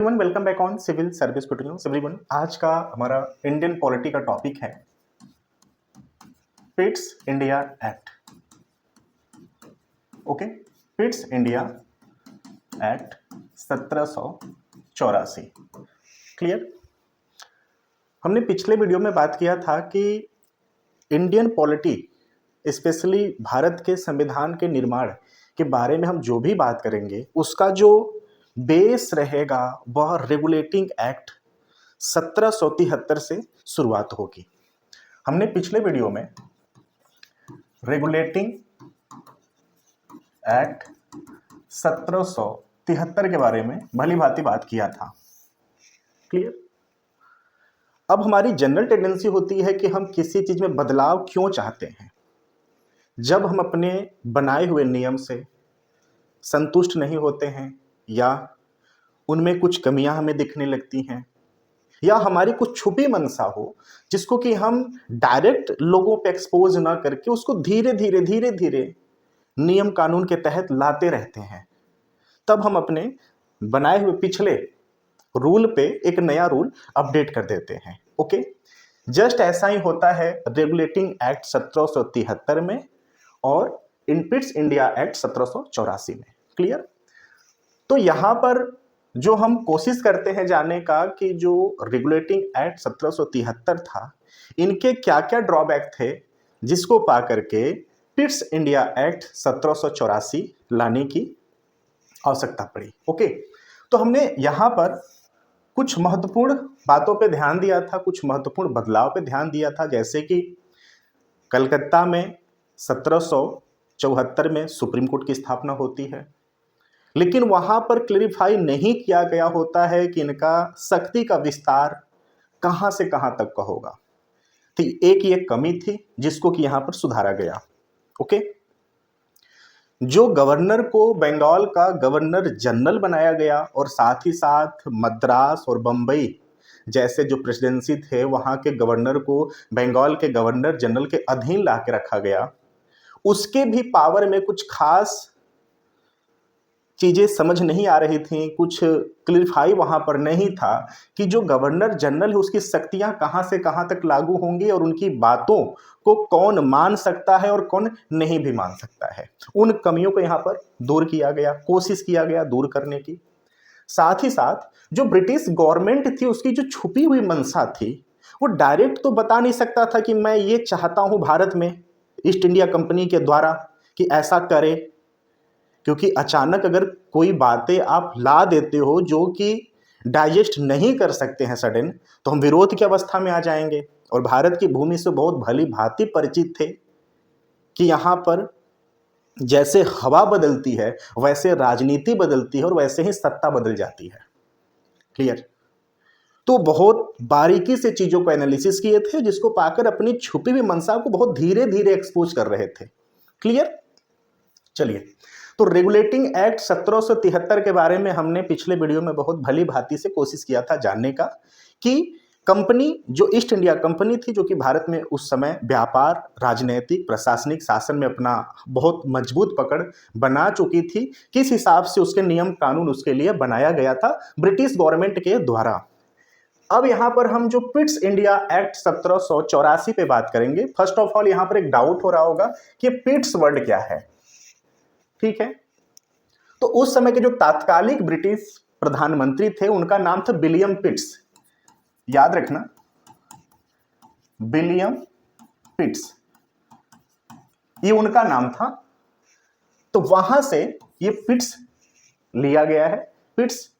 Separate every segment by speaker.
Speaker 1: Everyone welcome back on civil service tutorials. Everyone, आज का हमारा इंडियन पॉलिटी का टॉपिक है Pitt's India Act. Okay, Pitt's India Act 1784। Clear. हमने पिछले वीडियो में बात किया था कि इंडियन पॉलिटी स्पेशली भारत के संविधान के निर्माण के बारे में हम जो भी बात करेंगे उसका जो बेस रहेगा वह रेगुलेटिंग एक्ट 1773 से शुरुआत होगी। हमने पिछले वीडियो में रेगुलेटिंग एक्ट 1773 के बारे में भली भांति बात किया था। क्लियर। अब हमारी जनरल टेंडेंसी होती है कि हम किसी चीज में बदलाव क्यों चाहते हैं। जब हम अपने बनाए हुए नियम से संतुष्ट नहीं होते हैं या उनमें कुछ कमियां हमें दिखने लगती हैं या हमारी कुछ छुपी मंशा हो जिसको कि हम डायरेक्ट लोगों पे एक्सपोज ना करके उसको धीरे धीरे नियम कानून के तहत लाते रहते हैं, तब हम अपने बनाए हुए पिछले रूल पे एक नया रूल अपडेट कर देते हैं। ओके, जस्ट ऐसा ही होता है रेगुलेटिंग एक्ट 1773 में और इन पिट्स इंडिया एक्ट 1784 में। क्लियर। तो यहां पर जो हम कोशिश करते हैं जानने का कि जो रेगुलेटिंग एक्ट 1773 था इनके क्या क्या ड्रॉबैक थे जिसको पा करके पिट्स इंडिया एक्ट 1784 लाने की आवश्यकता पड़ी। ओके, तो हमने यहां पर कुछ महत्वपूर्ण बातों पे ध्यान दिया था, कुछ महत्वपूर्ण बदलाव पे ध्यान दिया था, जैसे कि कलकत्ता में 1774 में सुप्रीम कोर्ट की स्थापना होती है, लेकिन वहां पर क्लेरिफाई नहीं किया गया होता है कि इनका शक्ति का विस्तार कहां से कहां तक का होगा। तो एक ये कमी थी जिसको कि यहां पर सुधारा गया। ओके, जो गवर्नर को बंगाल का गवर्नर जनरल बनाया गया और साथ ही साथ मद्रास और बंबई जैसे जो प्रेसिडेंसी थे वहां के गवर्नर को बंगाल के गवर्नर जनरल के अधीन ला के रखा गया, उसके भी पावर में कुछ खास चीजें समझ नहीं आ रही थी, कुछ क्लियरफाई वहां पर नहीं था कि जो गवर्नर जनरल है उसकी शक्तियां कहां से कहां तक लागू होंगी और उनकी बातों को कौन मान सकता है और कौन नहीं भी मान सकता है। उन कमियों को यहां पर दूर किया गया, कोशिश किया गया दूर करने की। साथ ही साथ जो ब्रिटिश गवर्नमेंट थी उसकी जो छुपी हुई मंशा थी वो डायरेक्ट तो बता नहीं सकता था कि मैं ये चाहता हूं भारत में ईस्ट इंडिया कंपनी के द्वारा कि ऐसा करे, क्योंकि अचानक अगर कोई बातें आप ला देते हो जो कि डाइजेस्ट नहीं कर सकते हैं सडन, तो हम विरोध की अवस्था में आ जाएंगे। और भारत की भूमि से बहुत भली भांति परिचित थे कि यहाँ पर जैसे हवा बदलती है वैसे राजनीति बदलती है और वैसे ही सत्ता बदल जाती है। क्लियर। तो बहुत बारीकी से चीजों को एनालिसिस किए थे जिसको पाकर अपनी छुपी हुई मंशा को बहुत धीरे धीरे एक्सपोज कर रहे थे। क्लियर। चलिए, तो रेगुलेटिंग एक्ट 1773 के बारे में हमने पिछले वीडियो में बहुत भली भांति से कोशिश किया था जानने का कि कंपनी जो ईस्ट इंडिया कंपनी थी जो कि भारत में उस समय व्यापार, राजनीतिक, प्रशासनिक शासन में अपना बहुत मजबूत पकड़ बना चुकी थी, किस हिसाब से उसके नियम कानून उसके लिए बनाया गया था ब्रिटिश गवर्नमेंट के द्वारा। अब यहां पर हम जो पिट्स इंडिया एक्ट 1784 पे बात करेंगे। फर्स्ट ऑफ ऑल यहां पर एक डाउट हो रहा होगा कि पिट्स वर्ड क्या है। ठीक है, तो उस समय के जो तात्कालिक ब्रिटिश प्रधानमंत्री थे उनका नाम था विलियम पिट्स। याद रखना, विलियम पिट्स ये उनका नाम था। तो वहां से ये पिट्स लिया गया है, पिट्स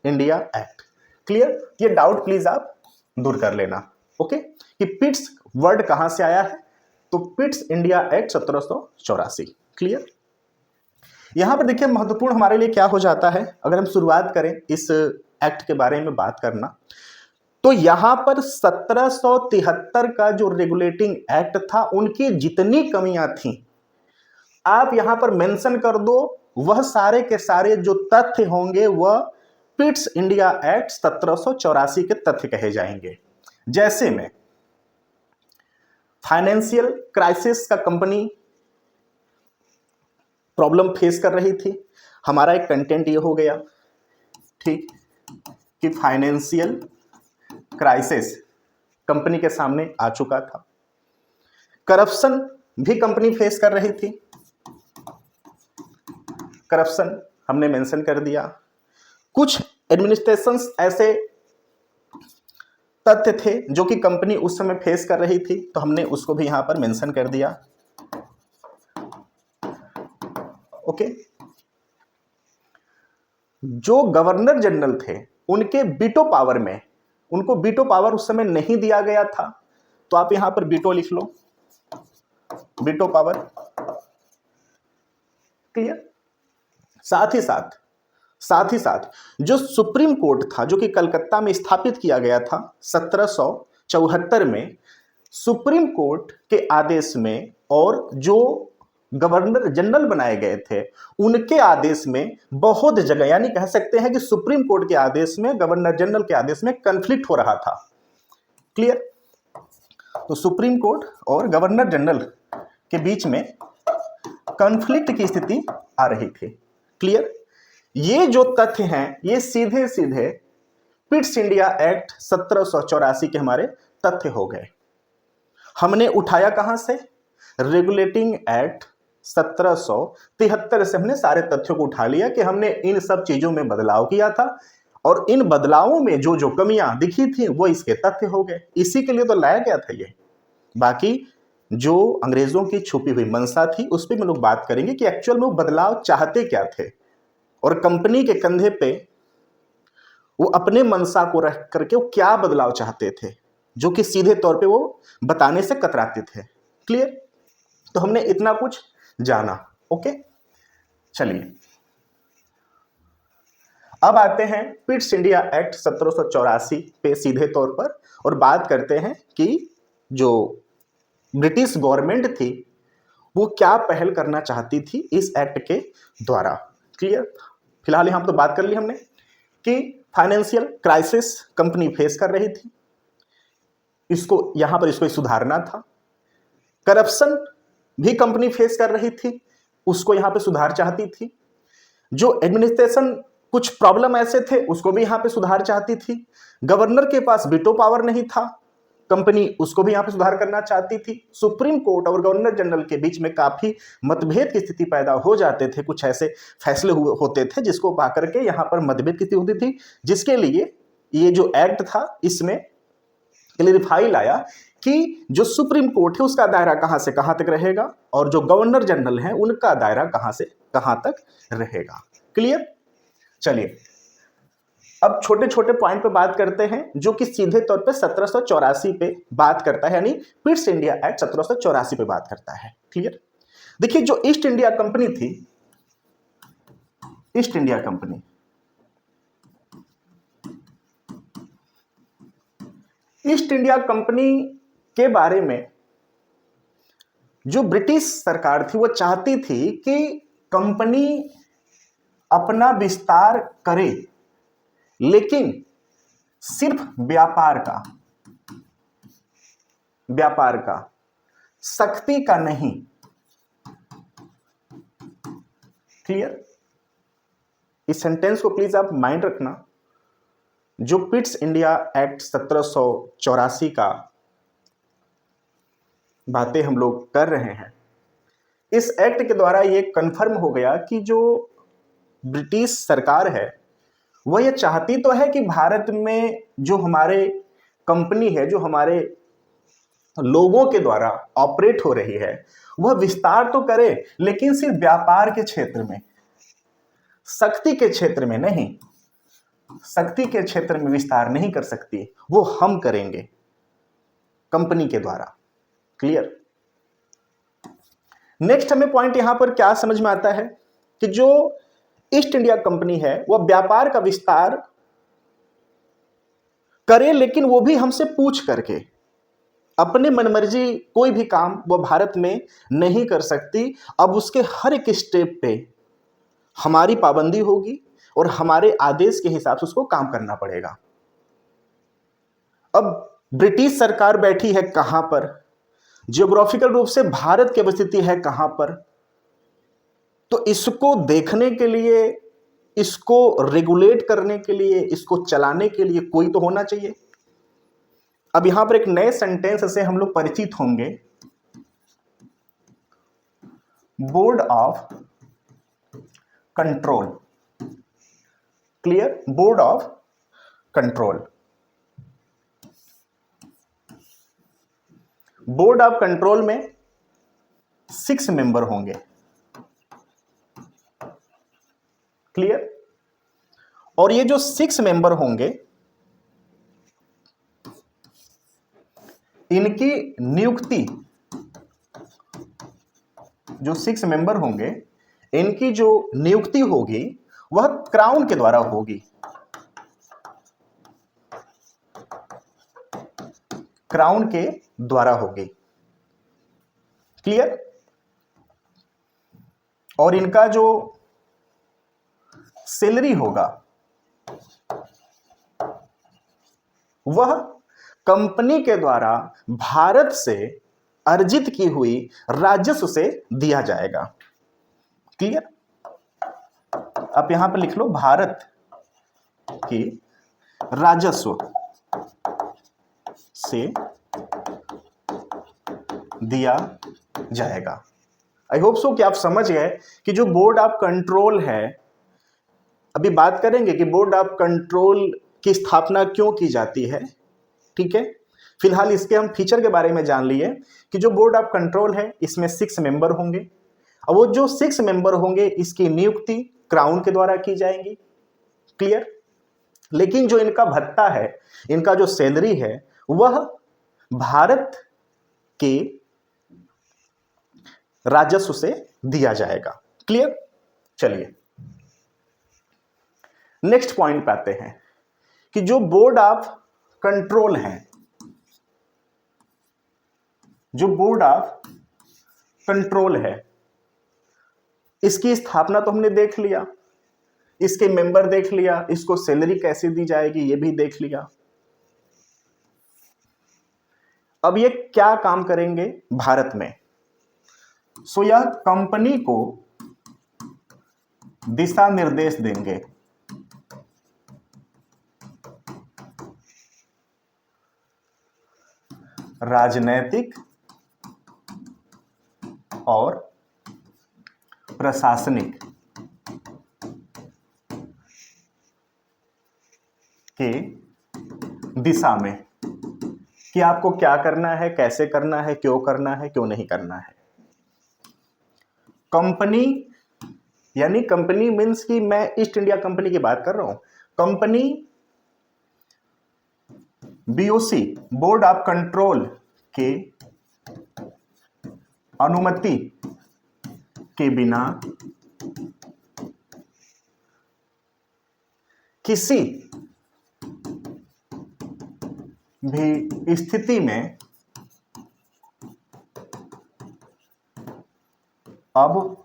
Speaker 1: इंडिया एक्ट। क्लियर। ये डाउट प्लीज आप दूर कर लेना। ओके, कि पिट्स वर्ड कहां से आया है, तो पिट्स इंडिया एक्ट 1784। क्लियर। यहां पर देखिए महत्वपूर्ण हमारे लिए क्या हो जाता है अगर हम शुरुआत करें इस एक्ट के बारे में बात करना, तो यहां पर 1773 का जो रेगुलेटिंग एक्ट था उनकी जितनी कमियां थी आप यहां पर मेंशन कर दो, वह सारे के सारे जो तथ्य होंगे वह पिट्स इंडिया एक्ट 1784 के तथ्य कहे जाएंगे। जैसे में फाइनेंशियल क्राइसिस का कंपनी प्रॉब्लम फेस कर रही थी, हमारा एक कंटेंट ये हो गया। ठीक, कि फाइनेंशियल क्राइसिस कंपनी के सामने आ चुका था। करप्शन भी कंपनी फेस कर रही थी, करप्शन हमने मेंशन कर दिया। कुछ एडमिनिस्ट्रेशंस ऐसे तथ्य थे जो कि कंपनी उस समय फेस कर रही थी, तो हमने उसको भी यहां पर मेंशन कर दिया। ओके, जो गवर्नर जनरल थे उनके वीटो पावर में, उनको वीटो पावर उस समय नहीं दिया गया था, तो आप यहां पर वीटो लिख लो, वीटो पावर। क्लियर। साथ ही साथ जो सुप्रीम कोर्ट था, जो कि कलकत्ता में स्थापित किया गया था 1774 में, सुप्रीम कोर्ट के आदेश में और जो गवर्नर जनरल बनाए गए थे उनके आदेश में बहुत जगह, यानी कह सकते हैं कि सुप्रीम कोर्ट के आदेश में गवर्नर जनरल के आदेश में कन्फ्लिक्ट हो रहा था। क्लियर। तो सुप्रीम कोर्ट और गवर्नर जनरल के बीच में कन्फ्लिक्ट की स्थिति आ रही थी। क्लियर। ये जो तथ्य हैं ये सीधे सीधे पिट्स इंडिया एक्ट 1784 के हमारे तथ्य हो गए। हमने उठाया कहां से? रेगुलेटिंग एक्ट 1773 से हमने सारे तथ्यों को उठा लिया कि हमने इन सब चीजों में बदलाव किया था और इन बदलावों में जो जो कमियां दिखी थी वो इसके तथ्य हो गए। इसी के लिए तो लाया गया था ये। बाकी जो अंग्रेजों की छुपी हुई मंशा थी उस पर हम लोग बात करेंगे कि एक्चुअल में वो बदलाव चाहते क्या थे और कंपनी के कंधे पे वो अपने मंशा को रख करके वो क्या बदलाव चाहते थे, जो कि सीधे तौर पे वो बताने से कतराते थे। क्लियर। तो हमने इतना कुछ जाना। ओके, चलिए अब आते हैं पिट्स इंडिया एक्ट 1784 पे सीधे तौर पर और बात करते हैं कि जो ब्रिटिश गवर्नमेंट थी वो क्या पहल करना चाहती थी इस एक्ट के द्वारा। क्लियर। फिलहाल यहां पर तो बात कर ली हमने कि फाइनेंशियल क्राइसिस कंपनी फेस कर रही थी, इसको यहां पर इसको सुधारना था। करप्शन भी कंपनी फेस कर रही थी, उसको यहां पे सुधार चाहती थी। जो एडमिनिस्ट्रेशन कुछ प्रॉब्लम ऐसे थे उसको भी यहां पे सुधार चाहती थी। गवर्नर के पास वीटो पावर नहीं था, कंपनी उसको भी यहां पे सुधार करना चाहती थी। सुप्रीम कोर्ट और गवर्नर जनरल के बीच में काफी मतभेद की स्थिति पैदा हो जाते थे, कुछ ऐसे फैसले होते थे जिसको पा करके यहां पर मतभेद की स्थिति होती थी, जिसके लिए ये जो एक्ट था इसमें क्लेरिफाई लाया कि जो सुप्रीम कोर्ट है उसका दायरा कहां से कहां तक रहेगा और जो गवर्नर जनरल है उनका दायरा कहां से कहां तक रहेगा। क्लियर। चलिए अब छोटे छोटे पॉइंट पे बात करते हैं जो कि सीधे तौर पे 1784 पे बात करता है, यानी पिट्स इंडिया एक्ट 1784 पे बात करता है। क्लियर। देखिए जो ईस्ट इंडिया कंपनी थी, east India company, east India company के बारे में जो ब्रिटिश सरकार थी वो चाहती थी कि कंपनी अपना विस्तार करे, लेकिन सिर्फ व्यापार का, शक्ति का नहीं। क्लियर। इस सेंटेंस को प्लीज आप माइंड रखना। जो पिट्स इंडिया एक्ट 1784 का बातें हम लोग कर रहे हैं, इस एक्ट के द्वारा ये कंफर्म हो गया कि जो ब्रिटिश सरकार है वह ये चाहती तो है कि भारत में जो हमारे कंपनी है, जो हमारे लोगों के द्वारा ऑपरेट हो रही है, वह विस्तार तो करे लेकिन सिर्फ व्यापार के क्षेत्र में, शक्ति के क्षेत्र में नहीं। शक्ति के क्षेत्र में विस्तार नहीं कर सकती, वो हम करेंगे कंपनी के द्वारा। क्लियर। नेक्स्ट हमें पॉइंट यहां पर क्या समझ में आता है कि जो ईस्ट इंडिया कंपनी है वह व्यापार का विस्तार करे, लेकिन वो भी हमसे पूछ करके, अपने मनमर्जी कोई भी काम वो भारत में नहीं कर सकती। अब उसके हर एक स्टेप पे हमारी पाबंदी होगी और हमारे आदेश के हिसाब से उसको काम करना पड़ेगा। अब ब्रिटिश सरकार बैठी है कहां पर, जियोग्राफिकल रूप से भारत की स्थिति है कहां पर, तो इसको देखने के लिए इसको रेगुलेट करने के लिए, इसको चलाने के लिए कोई तो होना चाहिए। अब यहां पर एक नए सेंटेंस से हम लोग परिचित होंगे, board of control. Clear? Board of control. Board of control में 6 मेंबर होंगे। क्लियर? और ये जो 6 मेंबर होंगे, इनकी नियुक्ति, जो 6 मेंबर होंगे इनकी जो नियुक्ति होगी वह क्राउन के द्वारा होगी। क्राउन के द्वारा होगी। क्लियर? और इनका जो सैलरी होगा वह कंपनी के द्वारा भारत से अर्जित की हुई राजस्व से दिया जाएगा। क्लियर? आप यहां पर लिख लो, भारत की राजस्व से दिया जाएगा। आई होप सो कि आप समझ गए कि जो बोर्ड ऑफ कंट्रोल है, अभी बात करेंगे कि बोर्ड ऑफ कंट्रोल की स्थापना क्यों की जाती है। ठीक है, फिलहाल इसके हम फीचर के बारे में जान लिए कि जो बोर्ड ऑफ कंट्रोल है इसमें 6 मेंबर होंगे, और वो जो 6 मेंबर होंगे इसकी नियुक्ति क्राउन के द्वारा की जाएगी। क्लियर? लेकिन जो इनका भत्ता है, इनका जो सैलरी है, वह भारत के राजस्व से दिया जाएगा। क्लियर? चलिए नेक्स्ट पॉइंट पे आते हैं कि जो बोर्ड ऑफ कंट्रोल है, जो बोर्ड ऑफ कंट्रोल है, इसकी स्थापना तो हमने देख लिया, इसके मेंबर देख लिया, इसको सैलरी कैसे दी जाएगी ये भी देख लिया। अब ये क्या काम करेंगे भारत में? सो यह कंपनी को दिशा निर्देश देंगे। राजनैतिक और प्रशासनिक के दिशा में कि आपको क्या करना है, कैसे करना है, क्यों करना है, क्यों नहीं करना है। कंपनी यानी कंपनी मीन्स कि मैं ईस्ट इंडिया कंपनी की बात कर रहा हूं। Company BOC, board of control के अनुमति के बिना किसी भी स्थिति में अब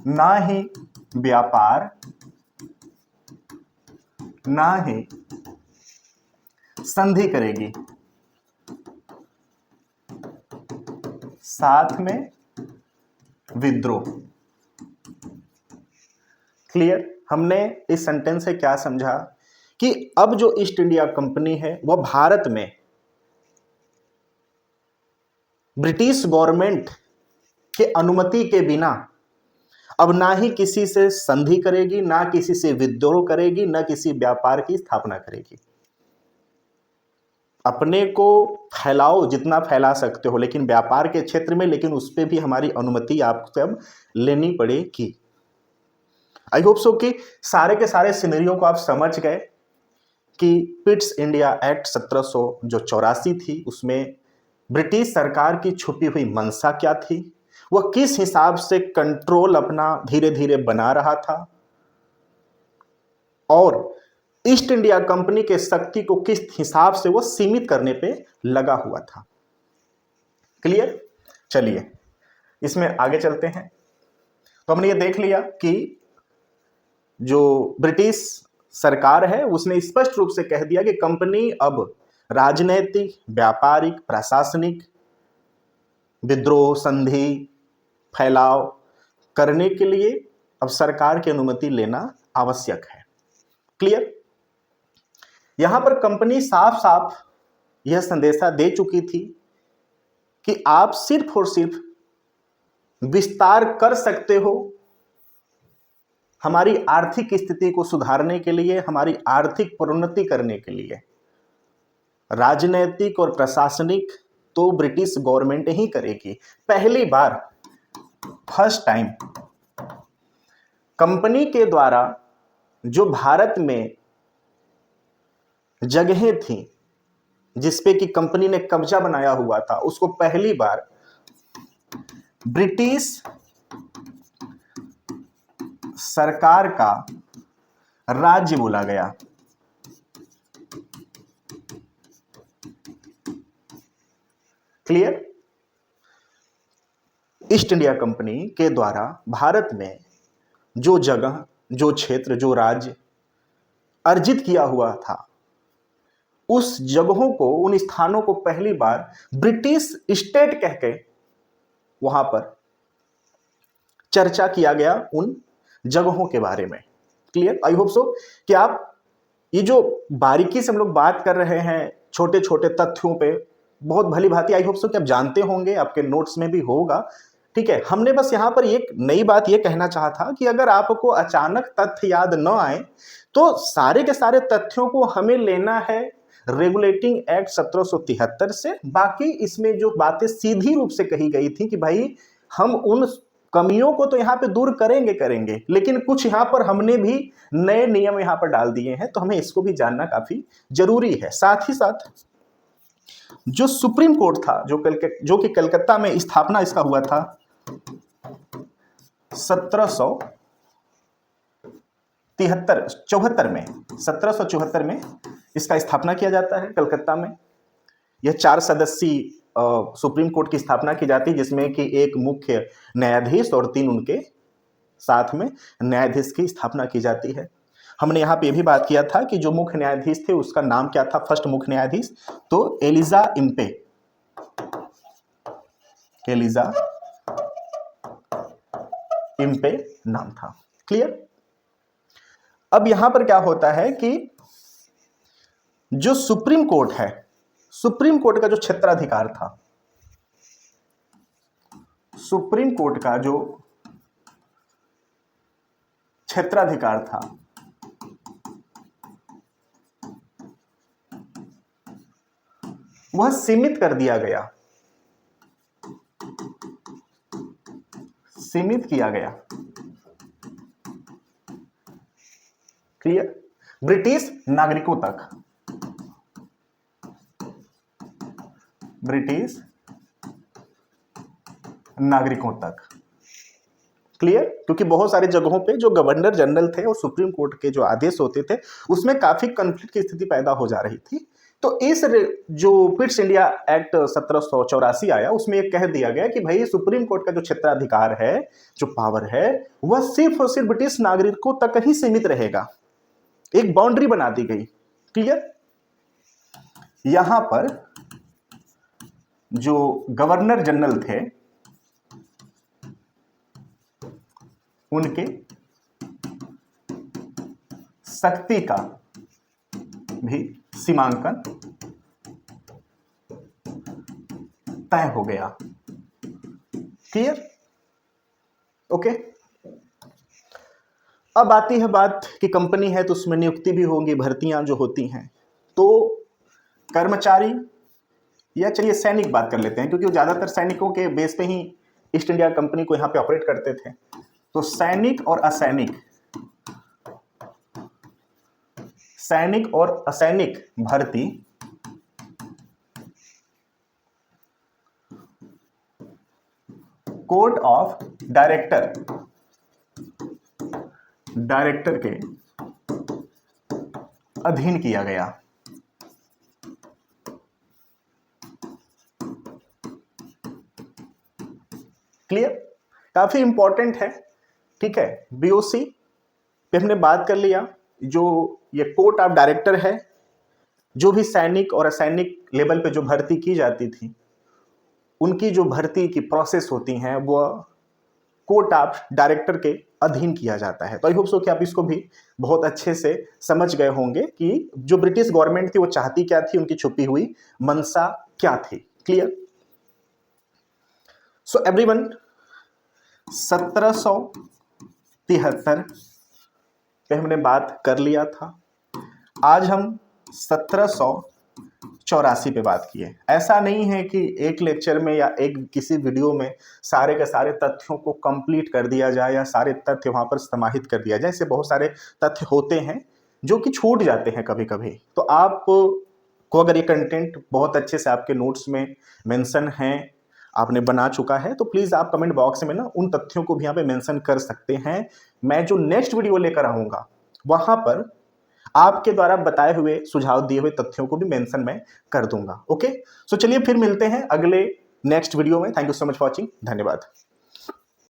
Speaker 1: ना ही व्यापार, ना ही संधि करेगी, साथ में विद्रोह। क्लियर? हमने इस सेंटेंस से क्या समझा कि अब जो ईस्ट इंडिया कंपनी है वह भारत में ब्रिटिश गवर्नमेंट के अनुमति के बिना अब ना ही किसी से संधि करेगी, ना किसी से विद्रोह करेगी, ना किसी व्यापार की स्थापना करेगी। अपने को फैलाओ जितना फैला सकते हो, लेकिन व्यापार के क्षेत्र में, लेकिन उस पर भी हमारी अनुमति आपको अब लेनी पड़ेगी। आई होप सो कि सारे के सारे सिनेरियो को आप समझ गए कि पिट्स इंडिया एक्ट 1784 थी, उसमें ब्रिटिश सरकार की छुपी हुई मंशा क्या थी, वह किस हिसाब से कंट्रोल अपना धीरे धीरे बना रहा था, और ईस्ट इंडिया कंपनी के शक्ति को किस हिसाब से वह सीमित करने पे लगा हुआ था। क्लियर? चलिए इसमें आगे चलते हैं। तो हमने ये देख लिया कि जो ब्रिटिश सरकार है उसने स्पष्ट रूप से कह दिया कि कंपनी अब राजनैतिक, व्यापारिक, प्रशासनिक विद्रोह, संधि, फैलाव करने के लिए अब सरकार की अनुमति लेना आवश्यक है। क्लियर? यहां पर कंपनी साफ साफ यह संदेशा दे चुकी थी कि आप सिर्फ और सिर्फ विस्तार कर सकते हो हमारी आर्थिक स्थिति को सुधारने के लिए, हमारी आर्थिक प्रोन्नति करने के लिए। राजनैतिक और प्रशासनिक तो ब्रिटिश गवर्नमेंट ही करेगी। पहली बार, फर्स्ट टाइम, कंपनी के द्वारा जो भारत में जगहें थी जिसपे कि कंपनी ने कब्जा बनाया हुआ था, उसको पहली बार ब्रिटिश सरकार का राज्य बोला गया। क्लियर? ईस्ट इंडिया कंपनी के द्वारा भारत में जो जगह, जो क्षेत्र, जो राज्य अर्जित किया हुआ था, उस जगहों को, उन स्थानों को पहली बार ब्रिटिश स्टेट कह के वहां पर चर्चा किया गया, उन जगहों के बारे में। क्लियर? आई होप सो कि आप ये जो बारीकी से हम लोग बात कर रहे हैं छोटे छोटे तथ्यों पे, बहुत भली भांति आई होप सो कि आप जानते होंगे, आपके नोट्स में भी होगा। ठीक है, हमने बस यहाँ पर एक नई बात ये कहना चाहा था कि अगर आपको अचानक तथ्य याद न आए तो सारे के सारे तथ्यों को हमें लेना है रेगुलेटिंग एक्ट 1773 से। बाकी इसमें जो बातें सीधी रूप से कही गई थी कि भाई हम उन कमियों को तो यहाँ पे दूर करेंगे, लेकिन कुछ यहाँ पर हमने भी नए नियम यहाँ पर डाल दिए हैं, तो हमें इसको भी जानना काफी जरूरी है। साथ ही साथ जो सुप्रीम कोर्ट था, जो कि कलकत्ता में स्थापना इसका हुआ था 1774 में इसका स्थापना किया जाता है कलकत्ता में। यह 4 सदस्यीय सुप्रीम कोर्ट की स्थापना की जाती है, जिसमें कि एक मुख्य न्यायाधीश और 3 उनके साथ में न्यायाधीश की स्थापना की जाती है। हमने यहाँ पे भी बात किया था कि जो मुख्य न्यायाधीश थे उसका नाम क्या था, फर्स्ट मुख्य न्यायाधीश, तो एलिजा इम्पे नाम था। क्लियर? अब यहां पर क्या होता है कि जो सुप्रीम कोर्ट है, सुप्रीम कोर्ट का जो क्षेत्राधिकार था, सुप्रीम कोर्ट का जो क्षेत्राधिकार था, वह सीमित कर दिया गया, सीमित किया गया। क्लियर? ब्रिटिश नागरिकों तक, ब्रिटिश नागरिकों तक। क्लियर? क्योंकि बहुत सारी जगहों पे जो गवर्नर जनरल थे और सुप्रीम कोर्ट के जो आदेश होते थे उसमें काफी कॉन्फ्लिक्ट की स्थिति पैदा हो जा रही थी। तो इस जो पिट्स इंडिया एक्ट 1784 आया, उसमें एक कह दिया गया कि भाई सुप्रीम कोर्ट का जो क्षेत्राधिकार है, जो पावर है, वह सिर्फ और सिर्फ ब्रिटिश नागरिकों तक ही सीमित रहेगा। एक बाउंड्री बना दी गई। क्लियर? यहां पर जो गवर्नर जनरल थे उनके शक्ति का भी सीमांकन तय हो गया। क्लियर? ओके। अब आती है बात कि कंपनी है तो उसमें नियुक्ति भी होंगी, भर्तियां जो होती हैं, तो कर्मचारी या चलिए सैनिक बात कर लेते हैं, क्योंकि वो ज्यादातर सैनिकों के बेस पे ही ईस्ट इंडिया कंपनी को यहां पे ऑपरेट करते थे। तो सैनिक और असैनिक भर्ती कोड ऑफ डायरेक्टर के अधीन किया गया। क्लियर? काफी इंपॉर्टेंट है। ठीक है, बीओसी पे हमने बात कर लिया। जो ये कोर्ट ऑफ डायरेक्टर है, जो भी सैनिक और असैनिक लेवल पे जो भर्ती की जाती थी, उनकी जो भर्ती की प्रोसेस होती हैं वो कोर्ट ऑफ डायरेक्टर के अधीन किया जाता है। तो आई होप सो कि आप इसको भी बहुत अच्छे से समझ गए होंगे कि जो ब्रिटिश गवर्नमेंट थी वो चाहती क्या थी, उनकी छुपी हुई मंशा क्या थी। क्लियर? सो एवरीवन, 1773 पे हमने बात कर लिया था। आज हम 1784 पे बात किए। ऐसा नहीं है कि एक लेक्चर में या एक किसी वीडियो में सारे के सारे तथ्यों को कंप्लीट कर दिया जाए या सारे तथ्य वहां पर समाहित कर दिया जाए। ऐसे बहुत सारे तथ्य होते हैं जो कि छूट जाते हैं कभी कभी। तो आप को अगर ये कंटेंट बहुत अच्छे से आपके नोट्स में मेंशन है, आपने बना चुका है, तो प्लीज आप कमेंट बॉक्स में ना उन तथ्यों को भी यहाँ पे मेंशन कर सकते हैं। मैं जो नेक्स्ट वीडियो लेकर आऊंगा वहां पर आपके द्वारा बताए हुए सुझाव दिए हुए तथ्यों को भी मेंशन मैं कर दूंगा। ओके, सो चलिए फिर मिलते हैं अगले नेक्स्ट वीडियो में। Thank you so much for watching. धन्यवाद।